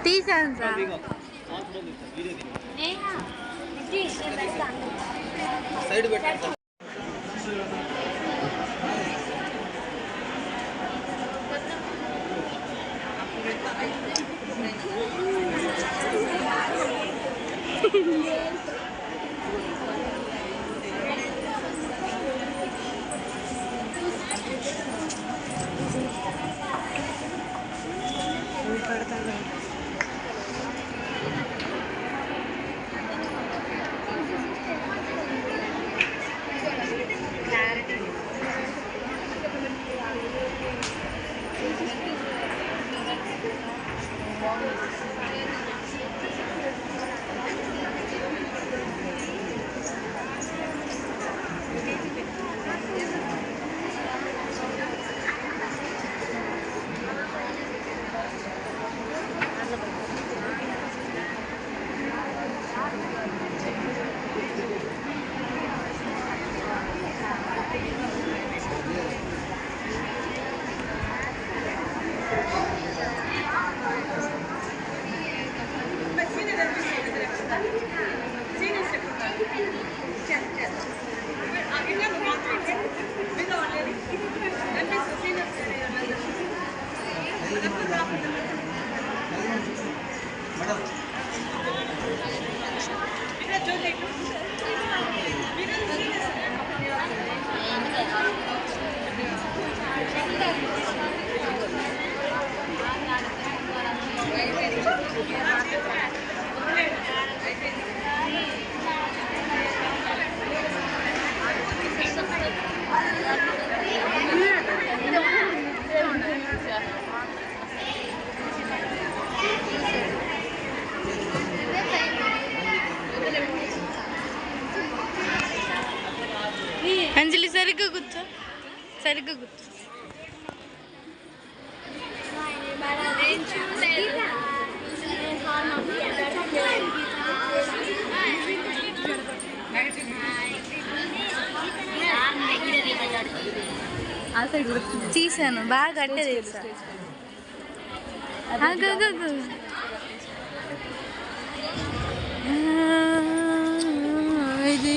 తీసాను sir. Side పెట్టండి. అంజలి సరిగ్గా కూర్చో, సరిగ్గా కూర్చో. తీసాను బాగా కట్టేది ఇది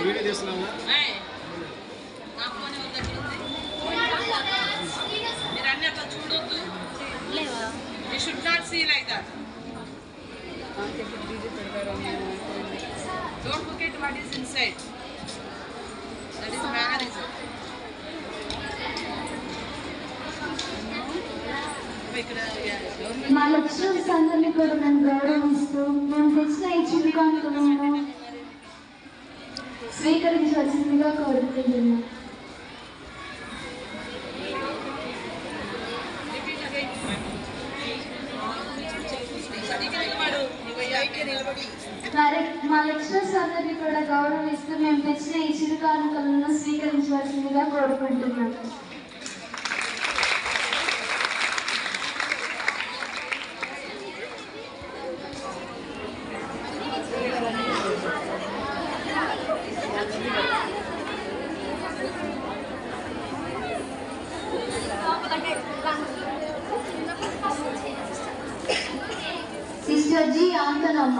వీడియో చేస్తున్నాము. మీరు అన్ని అట్లా చూడొద్దు. You should not see like that. Don't forget what is inside. That is mannerism. మా లెక్చరర్స్ అందరినీ కూడా మేము గౌరవిస్తూ మేము తెచ్చిన ఈ చిన్న కానుకలను స్వీకరించవలసిందిగా కోరుకుంటున్నాం. మా లెక్చరర్స్ అందరినీ కూడా గౌరవిస్తూ మేము తెచ్చిన ఈ చిరు కానుకలను స్వీకరించవలసిందిగా కోరుకుంటున్నాం. Sister G Anthonamma.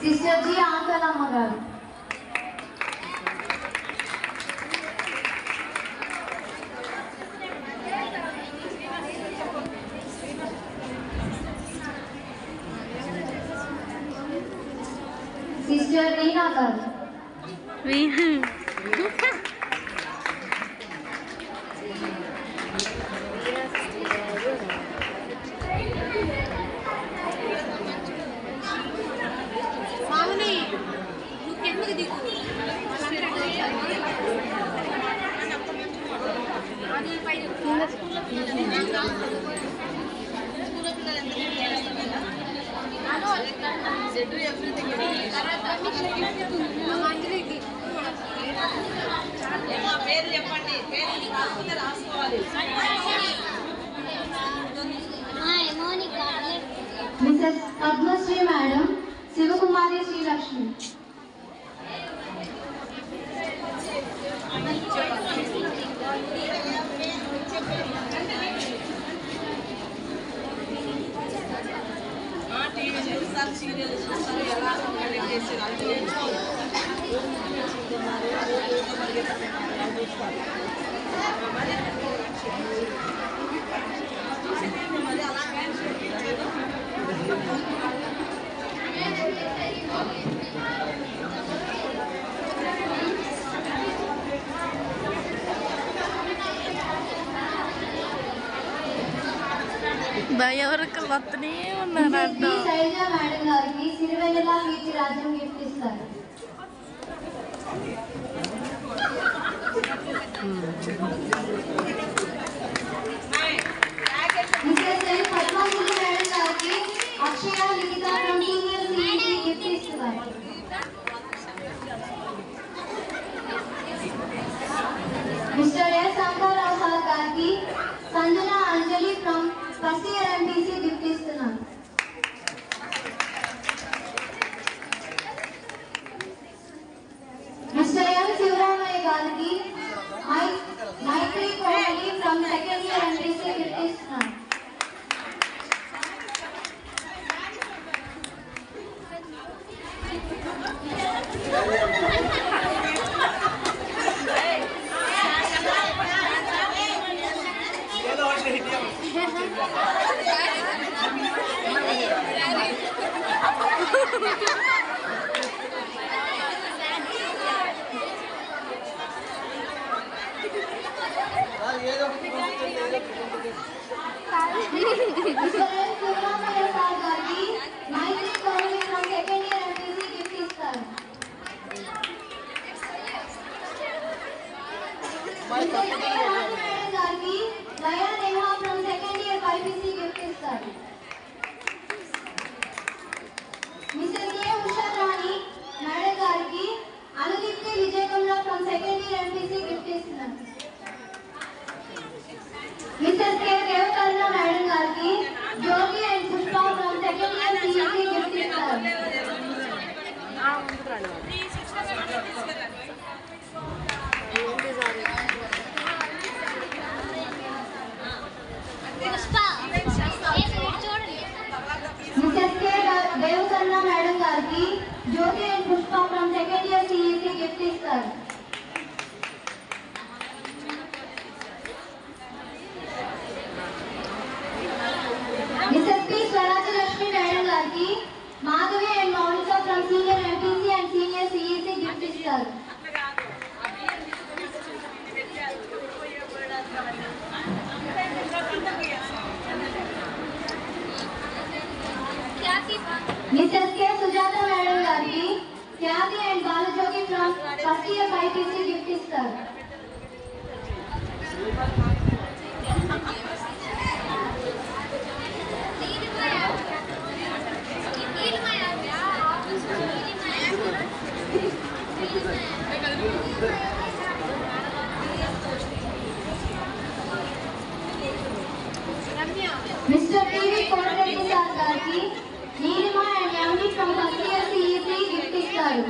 Sister G Anthonamma గారు. మిస్టర్ రీనా గారు. Mrs Padmasri madam, Sivakumari Srilakshmi. ఎవరికి వస్తూనే ఉన్నారు. శైలజ మేడం గారికి సిరివెన్నెల కీర్తి రాజ్యం గిఫ్ట్ ఇస్తారు. మిసెస్ ఎల్ పద్మశ్రీ మేడం గారికి Akshaya Likhitha from senior CEC gift ఇస్తున్నారు. మిస్టర్ ఎస్ సంగారావు సార్ గారికి Sanjana Anjali from first year MPC gift ఇస్తున్నారు. మిస్టర్ ఎం శివరామయ్య గారికి Maitri Kohli from second year MPC gift ఇస్తున్నారు. శివరామయ్య సార్ గారికి Maitri Kohli from second year MPC gift ఇస్తారు. గారికి Daya Neha from second year BPC gift ఇస్తారు. Mr K Usha Rani madam గారికి Anudeepthi Vijayakumar from second year MPC gift ఇస్తున్నారు. Mister K Devakarna madam గారికి Jyothi and Pushpa from second year CEC gift ఇస్తారు. Mr K Devakarna madam గారికి Jyothi and Pushpa from second year CEC gift ఇస్తారు. Mr P Swarajalakshmi madam గారికి Madhavi and Mounika from senior MPC and senior CEC gift ఇస్తారు. Mr K Sujatha madam గారికి Khyathi and Balajogi from first year BPC gift ఇస్తారు. Mr TV Kotareddy sir గారికి Neelima and Yami from first year CEC gift ఇస్తారు.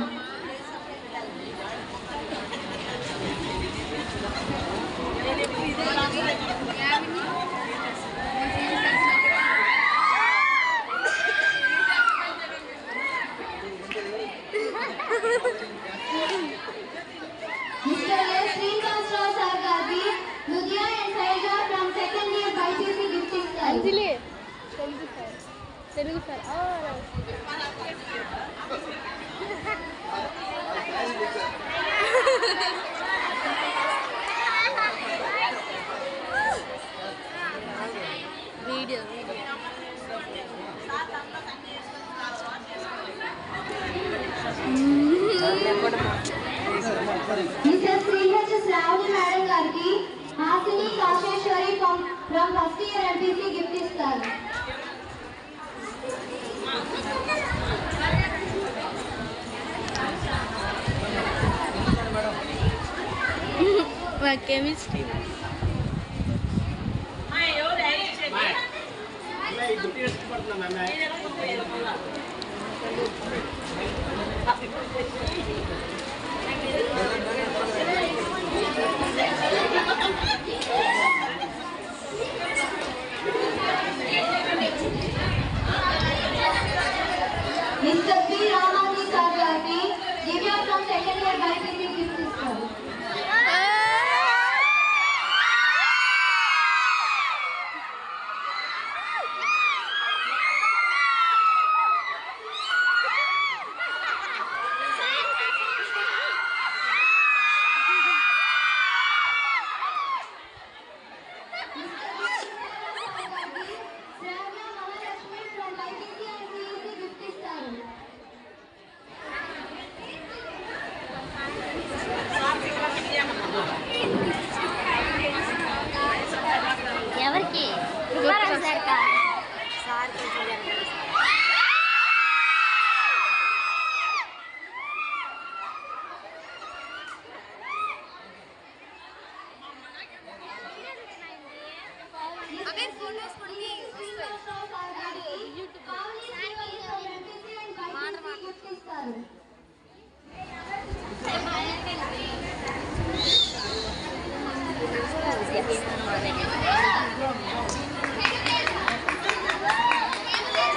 Mr S Srinivasarao sir గారికి Ludhiya and Sailaja from second year BPC gift ఇస్తారు. Telugu sir video Mrs. C.H. Ravani Madam గారికి Hasini Kaseswari from first year MPC gift ఇస్తారు. మా chemistry Mr. P. Ramani sir గారికి Divya from second year BPC gift ఇస్తారు. ఎవరికి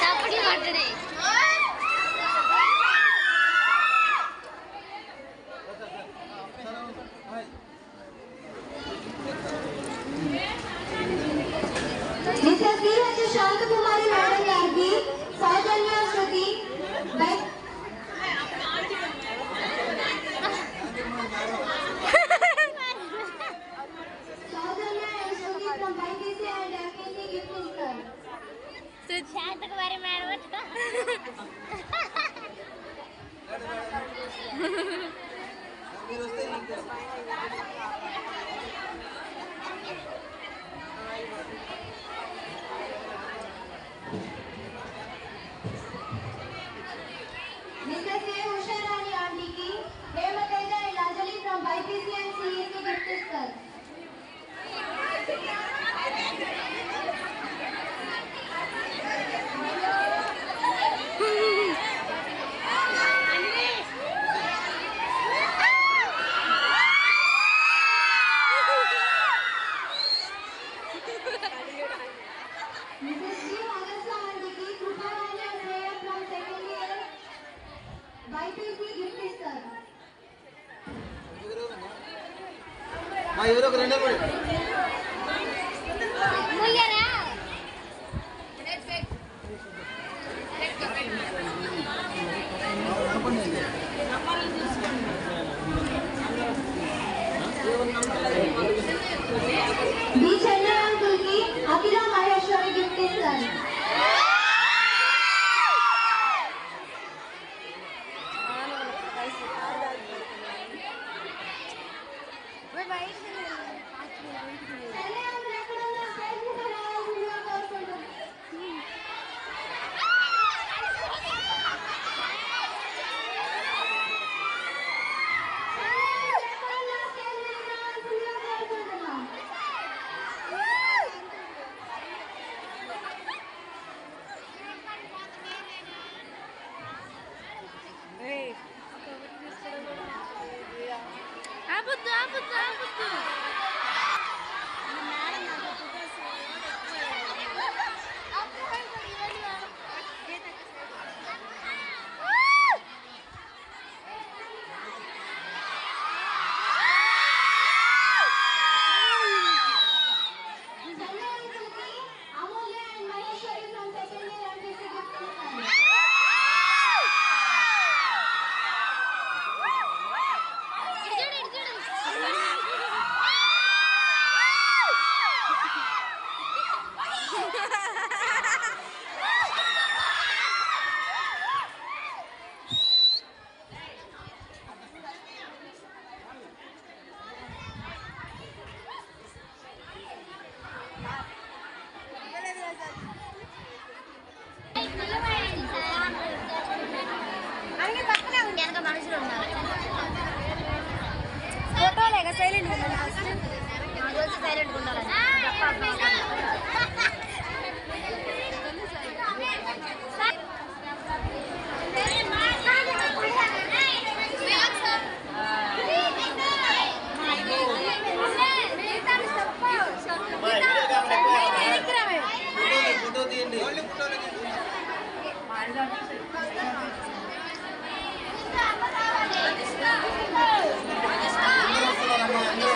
చప్పటి కొట్టడే Mrs. C.H. శాంతకుమారి మేడం గారికి Soujanya Sruthi from BPC and MPC gift ఇస్తారు. Santhakumari madam Mrs. A. Usharani ఆంటీకి Hemateja and Anjali from BPC and CEC gift ఇస్తారు. Mrs. B. Agasa ఆంటీకి Kruparani and Shreya from second year BPC gift ఇస్తారు. ఎవరో ఒక రెండో కూడా ముయ్యరా బి చెన్నై అంకుల్కి అఖిల మహేశ్వరి గిఫ్ట్ ఇస్తారు. చెన్నై అంకుల్ ఎక్కడున్నా స్టేజ్ మీద రావాల్సిందిగా కోరుకుంటున్నాను. ఆపొద్దు ఆపొద్దు ఆపొద్దు చెన్నై అంకుల్కి Amulya and Maheswari from second year MPC gift ఇస్తారు. ఇటు చూడు సైలెంట్ ఉండాలి ఫస్ట్ నా రోజు సైలెంట్ ఉండాలి ఫోటో తీయండి అందరూ వస్తున్నారమ్మా అందరూ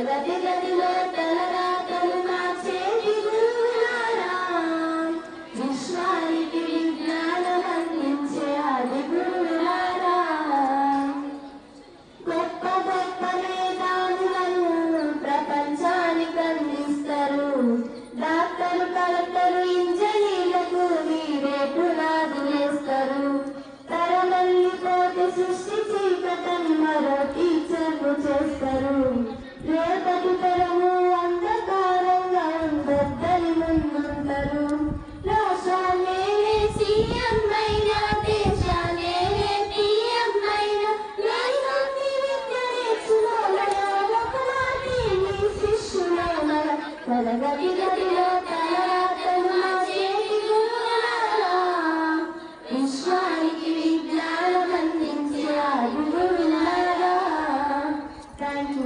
తరగతి గదిలో తలరాతలు మార్చేటి గురువులారా, విశ్వానికి విజ్ఞానం అందించే ఆది గురువులారా, గొప్ప గొప్ప మేధావులను ప్రపంచానికి అందిస్తారు. డాక్టరు, కలెక్టరు, ఇంజనీర్లకు మీరే పునాది వేస్తారు. తరమల్లిపోతే సృష్టి చీకటని మరో టీచర్లు చేస్తారు. రేపటి తరము అంధకారంగా ఉండద్దని ముందుంటారు. రాష్ట్రాన్నే సీఎం అయినా, దేశాన్నే పీఎం అయినా, దేశాన్ని విద్య నేర్చుకోవాలి శిష్యులైన తరగతి గదిలో తలరాతలు మార్చేటి గురువులారా, విశ్వానికి విజ్ఞానం అందించే ఆది గురువులారా. Thank you.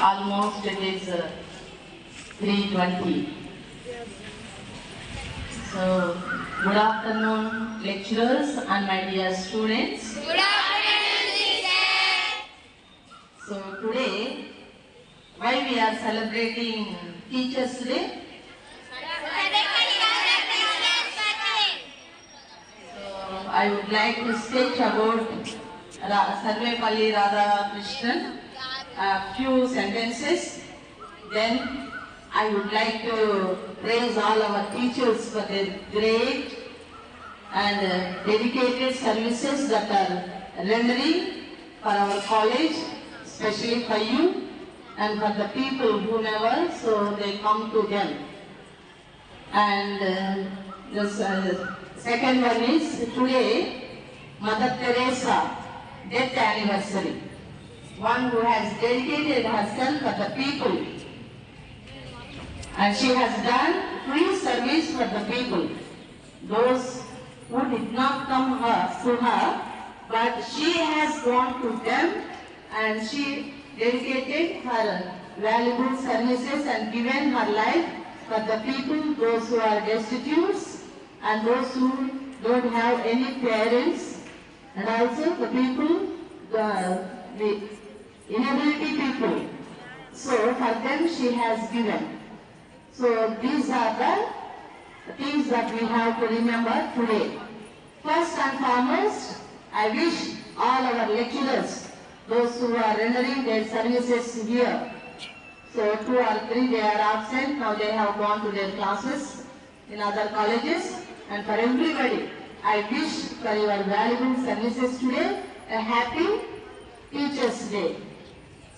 Almost it is 3:20. So, good afternoon, lecturers and my dear students. Good afternoon, teacher. So today, why we are celebrating Teachers' Day? So I would like to speak about Sarvepalli Radhakrishnan. A few sentences, then I would like to praise all our teachers for their great and dedicated services that are rendering for our college, especially for you and for the people who never, so they come to them. And the second one is today Mother Teresa death anniversary. One who has dedicated herself for the people, and she has done free service for the people, those who did not come to her, but she has gone to them and she dedicated her valuable services and given her life for the people, those who are destitute and those who don't have any parents, and also the people, the inability people. So for them she has given. So these are the things that we have to remember today. First and foremost, I wish all our lecturers, those who are rendering their services here. So 2 or 3 they are absent, now they have gone to their classes in other colleges. And for everybody, I wish for your valuable services today a happy Teachers' Day.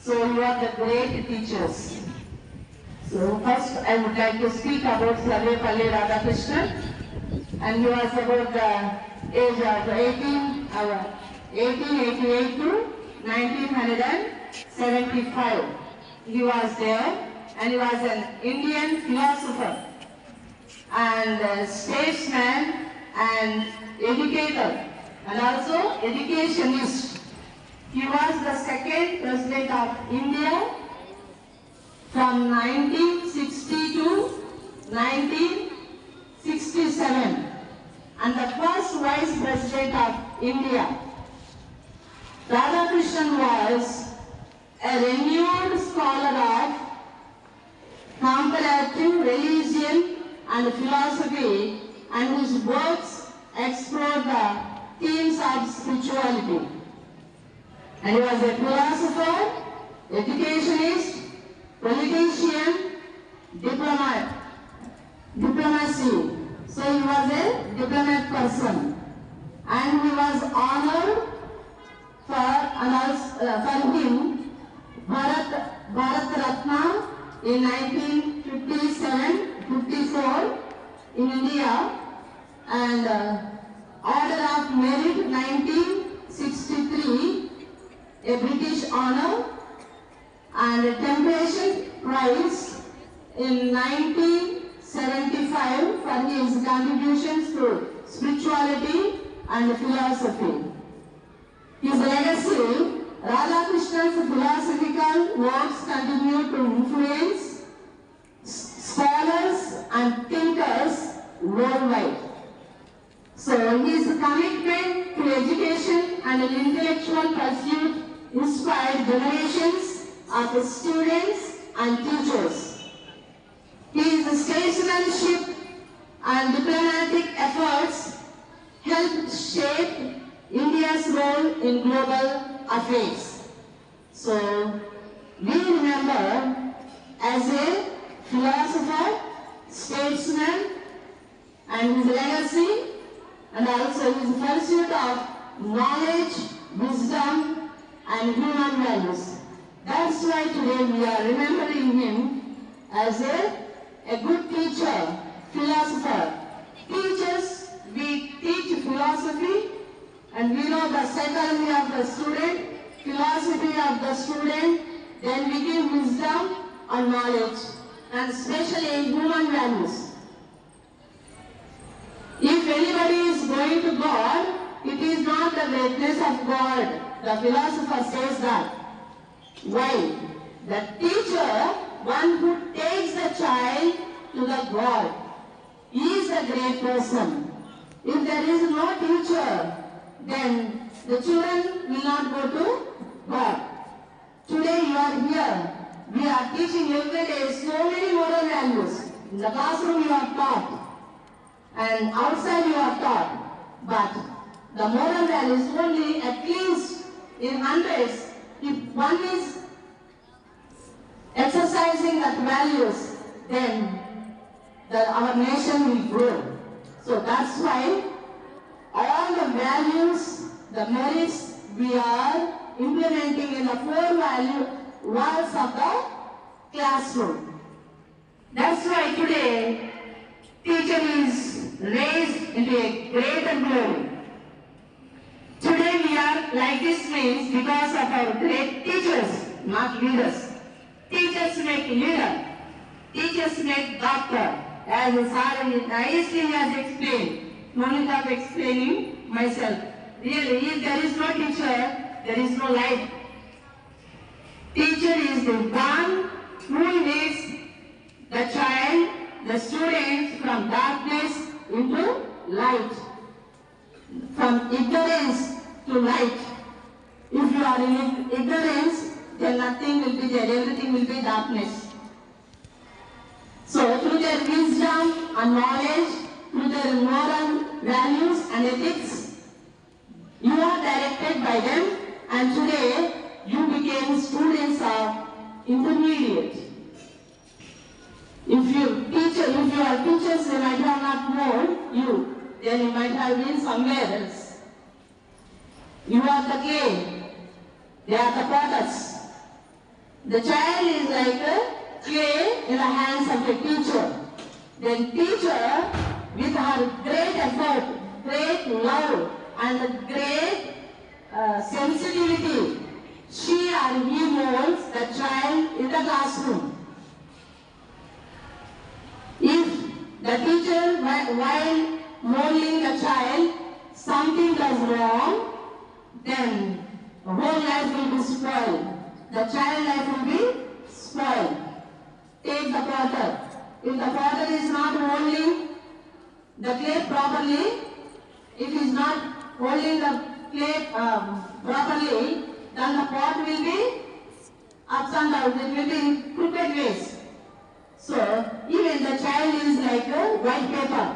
So you are the great teachers. So first I would like to speak about Sarvepalli Radhakrishnan, and he was about the age of 1888 to 1975. He was there, and he was an Indian philosopher and statesman and educator and also educationist. He was the second president of India from 1960 to 1967 and the first vice president of India. Radhakrishnan was a renowned scholar of comparative religion and philosophy, and whose works explore the themes of spirituality. And he was a philosopher, educationist, politician, diplomacy. So he was a diplomat person, and he was honored for him Bharat Ratna in 1957-54 in India, and Order of Merit 1963, a British honor, and a Temptation Prize in 1975 for his contributions to spirituality and philosophy. His legacy, Radhakrishna's philosophical works continue to influence scholars and thinkers worldwide. So his commitment to education and intellectual pursuit inspired generations of students and teachers. His statesmanship and diplomatic efforts helped shape India's role in global affairs. So we remember as a philosopher, statesman, and his legacy, and also his pursuit of knowledge, wisdom, and human values. That's why today we are remembering him as a good teacher, philosopher. Teachers, we teach philosophy, and we know the psychology of the student, philosophy of the student, then we give wisdom and knowledge, and especially human values. If anybody is going to God, it is not the greatness of God. The philosopher says that. Why? The teacher, one who takes the child to the God, is a great person. If there is no teacher, then the children will not go to God. Today you are here. We are teaching every day so many moral values. In the classroom you are taught, and outside you are taught. But the moral values only at least in hundreds. If one is exercising that values, then our nation will grow. So that's why all the values, the merits we are implementing in the 4 value walls of the classroom. That's why today teacher is raised into a greater glory. Today we are like this means because of our great teachers, not leaders. Teachers make leader. Teachers make doctor. As Sir nicely has explained, no need of explaining myself. Really, if there is no teacher, there is no life. Teacher is the one who leads the child, the students from darkness into light, from ignorance to light. If you are in ignorance, then nothing will be there, everything will be darkness. So through their wisdom and knowledge, through their moral values and ethics, you are directed by them, and today you became students of intermediate. If your teachers, they might have not known you, then you might have been somewhere else. You are the clay, they are the potters. The child is like a clay in the hands of a teacher. Then teacher, with her great effort, great love, and great sensitivity, she or he molds the child in the classroom. If the teacher, while molding the child, something does wrong, then the whole life will be spoiled. The child life will be spoiled. Take the potter. If the potter is not molding the clay properly, if he is not holding the clay properly, then the pot will be ups and downs. It will be in crooked ways. So even the child is like a white paper.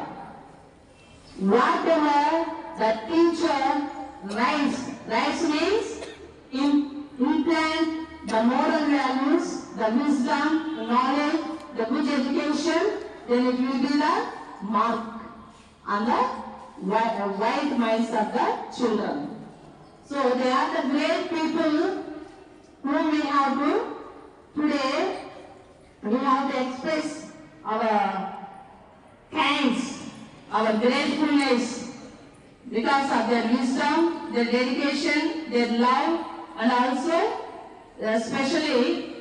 Whatever the teacher writes means implant the moral values, the wisdom, the knowledge, the good education, then it will be the mark on the white minds of the children. So they are the great people whom we have to, today, we have to express our thanks, our gratefulness. because of their wisdom, their dedication, their love, and also, especially,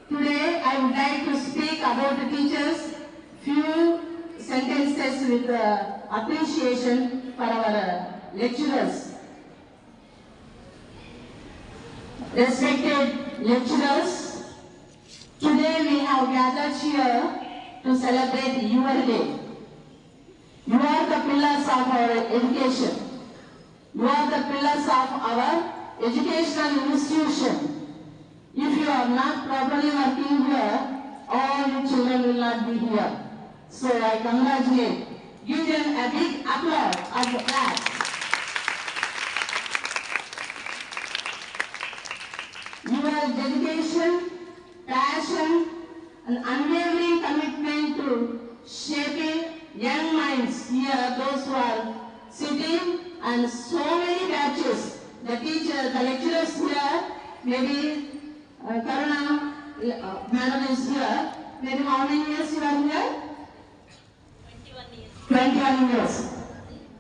today I would like to speak about the teachers, few sentences with appreciation for our lecturers. Respected lecturers, today we have gathered here to celebrate your day. You are the pillars of our education. You are the pillars of our educational institution. If you are not properly working here, all your children will not be here. So I congratulate. Give them a big applause of the class. Your dedication, passion, and unwavering commitment to shaping young minds here, those who are sitting, and so many batches. The teachers, the lecturers here, maybe Karuna madam is here. Maybe how many years you are here? 21 years.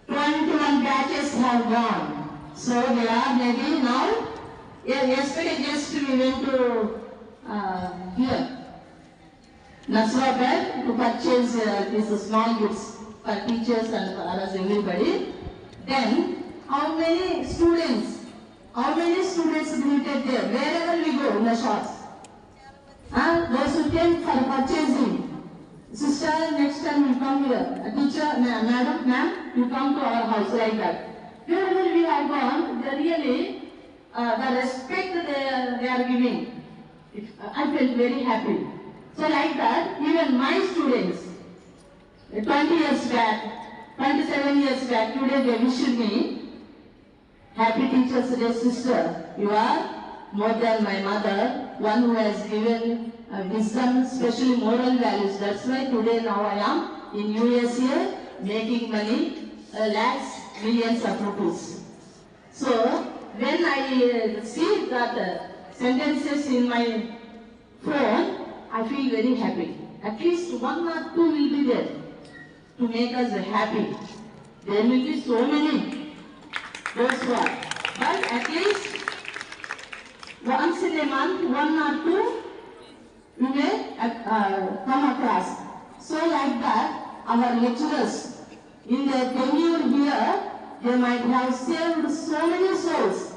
21 batches have gone. So they are maybe now. Yesterday just we went to here, Nasrabad, to purchase these small gifts for teachers and for others, everybody. Then, how many students visited there? Wherever we go in the shops. Those who came for purchasing. Sister, next time you come here. A teacher, madam, ma'am, you come to our house like that. Wherever we have gone, they really, the respect they are giving. I felt very happy. So like that, even my students, 20 years back, 27 years back, today they wished me, Happy Teachers Day, sister. You are more than my mother, one who has given wisdom, especially moral values. That's why today now I am in USA making money, lakhs, millions of rupees. So when I see that sentences in my phone, I feel very happy. At least one or two will be there to make us happy. There will be so many, those who are. But at least once in a month, one or two, we may come across. So like that, our lecturers, in their tenure here, they might have saved so many souls.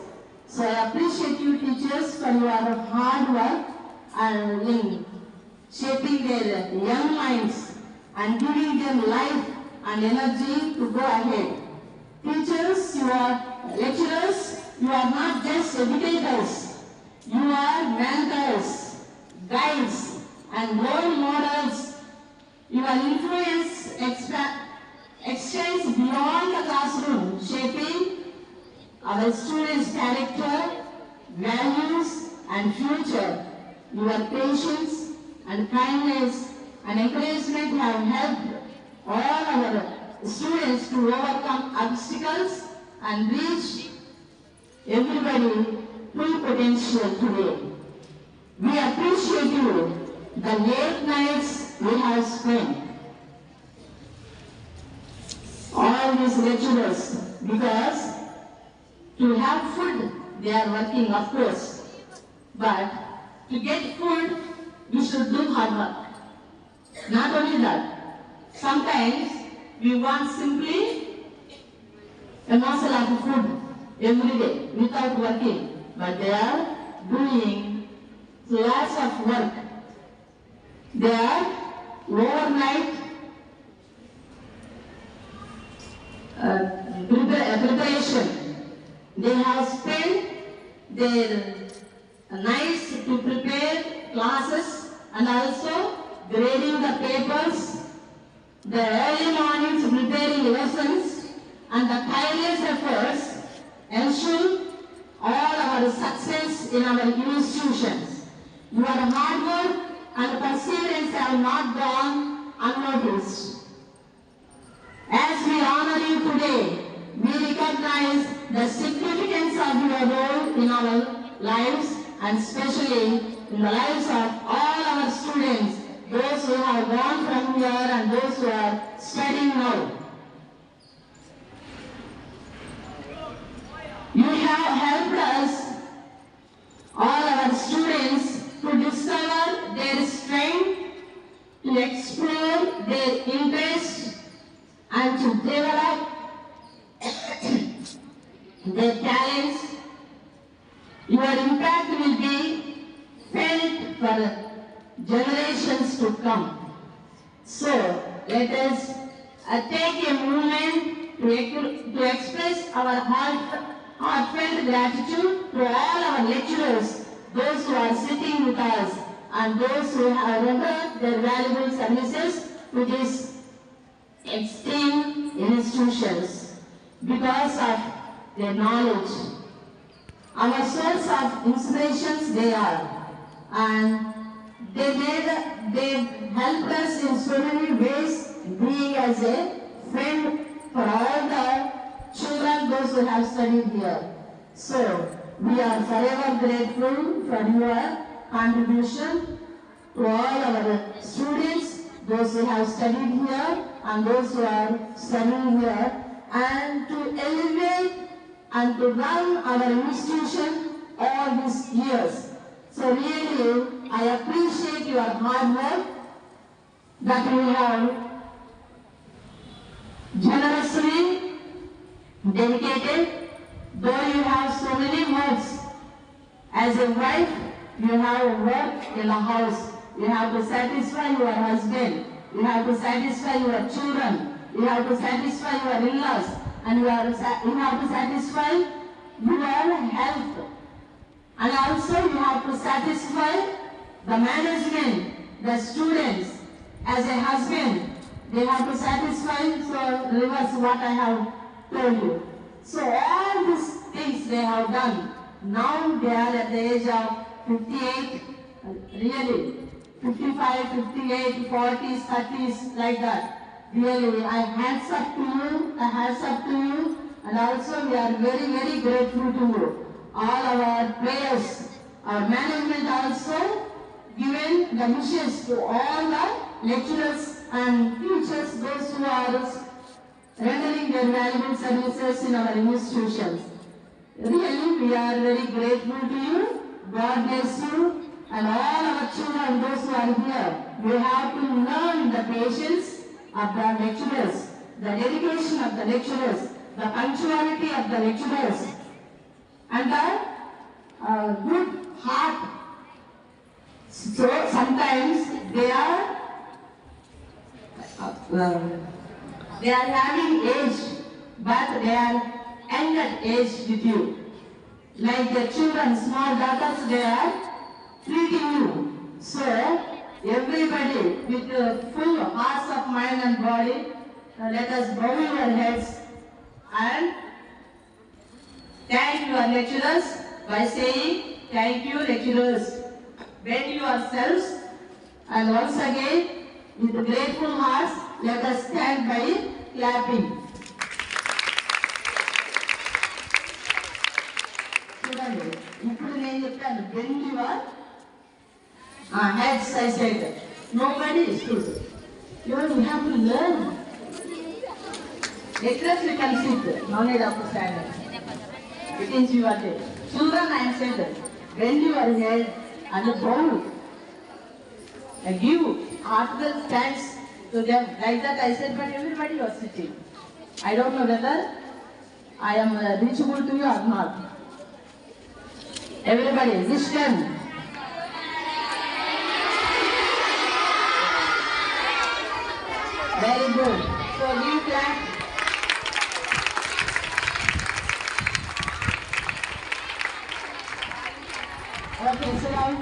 So I appreciate you teachers for your hard work and in shaping their young minds and giving them life and energy to go ahead. Teachers, you are lecturers, you are not just educators, you are mentors, guides, and role models. Your influence extends beyond the classroom, shaping our students' character, values, and future. Your patience and kindness and encouragement have helped all our students to overcome obstacles and reach everybody full potential today. We appreciate you, the late nights we have spent, all these lecturers, because to have food, they are working, of course, but to get food, we should do hard work. Not only that, sometimes we want simply a morsel of food every day without working, but they are doing lots of work. They are overnight preparation. They have spent their nights to prepare classes and also grading the papers, the early mornings preparing lessons, and the tireless efforts ensure all our success in our institutions. Your hard work and perseverance have not gone unnoticed. As we honor you today, we recognize the significance of your role in our lives and especially in the lives of all our students, those who have gone from here and those who are studying now. You have helped us, all our students, to discover their strength, to explore their interests, and to develop their talents. Your impact will be felt for generations to come. So, let us take a moment to express our heartfelt gratitude to all our lecturers, those who are sitting with us, and those who have rendered their valuable services to these esteemed institutions. Because of their knowledge, our source of inspirations they are, and they helped us in so many ways, being as a friend for all the children, those who have studied here. So, we are forever grateful for your contribution to all our students, those who have studied here and those who are studying here, and to elevate and to run our institution all these years. So really, I appreciate your hard work that you have generously dedicated. Though you have so many works, as a wife, you have work in a house. You have to satisfy your husband. You have to satisfy your children. You have to satisfy your in-laws. And you have to satisfy your health. And also you have to satisfy the management, the students. As a husband, they have to satisfy, so reverse what I have told you. So all these things they have done. Now they are at the age of 58, really, 55, 58, 40s, 30s, like that. Really, I hands up to you, and also we are very, very grateful to you. All our prayers, our management also given the wishes to all the lecturers and teachers, those who are rendering their valuable services in our institutions. Really, we are very grateful to you. God bless you, and all our children, those who are here. We have to learn the patience of the lecturers, the dedication of the lecturers, the punctuality of the lecturers, and the good heart. So sometimes they are having age, but they are young at age with you. Like the children, small daughters, they are treating you. So everybody with full hearts of mind and body, let us bow your heads and thank your lecturers by saying, thank you lecturers. Bend yourselves, and once again, with grateful hearts, let us stand by clapping. చూడండి, ఇప్పుడు నేను చెప్పాను, bend your heads, I said. Nobody stood. You have to learn. Lecturers you can sit, no need of standing. It is your day. Children, I said, bend your head and bow. And give heartfelt thanks to them. Like that I said, but everybody was sitting. I don't know whether I am reachable to you or not. Everybody, listen. Very good. So give clap. Okay, sit down.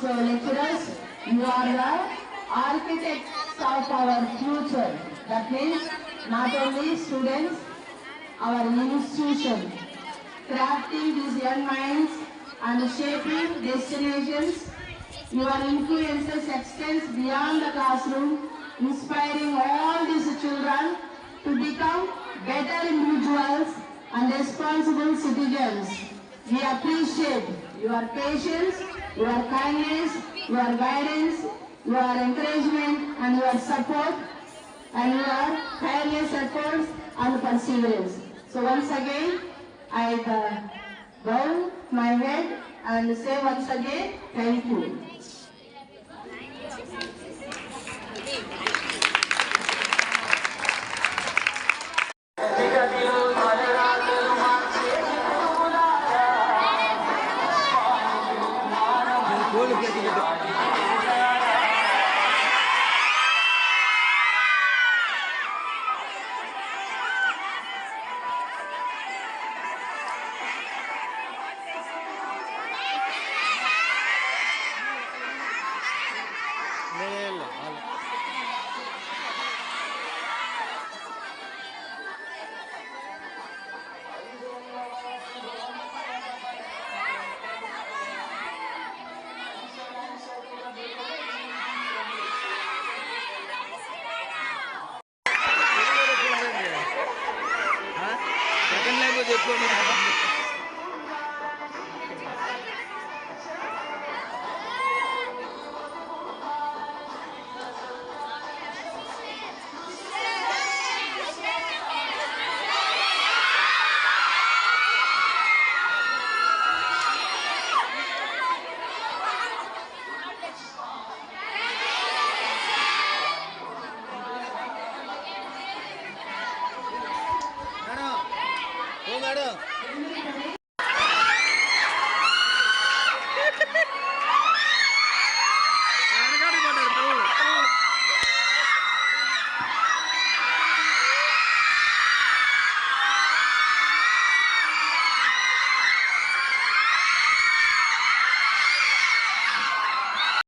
So lecturers, you are the architects of our future. That means not only students, our institution, crafting these young minds and shaping destinations. Your influences extends beyond the classroom, inspiring all these children to become better individuals and responsible citizens. We appreciate your patience, your kindness, your guidance your encouragement and your support and your tireless efforts and perseverance. So once again, I bow my head and say once again, thank you. Second language ఎక్కువ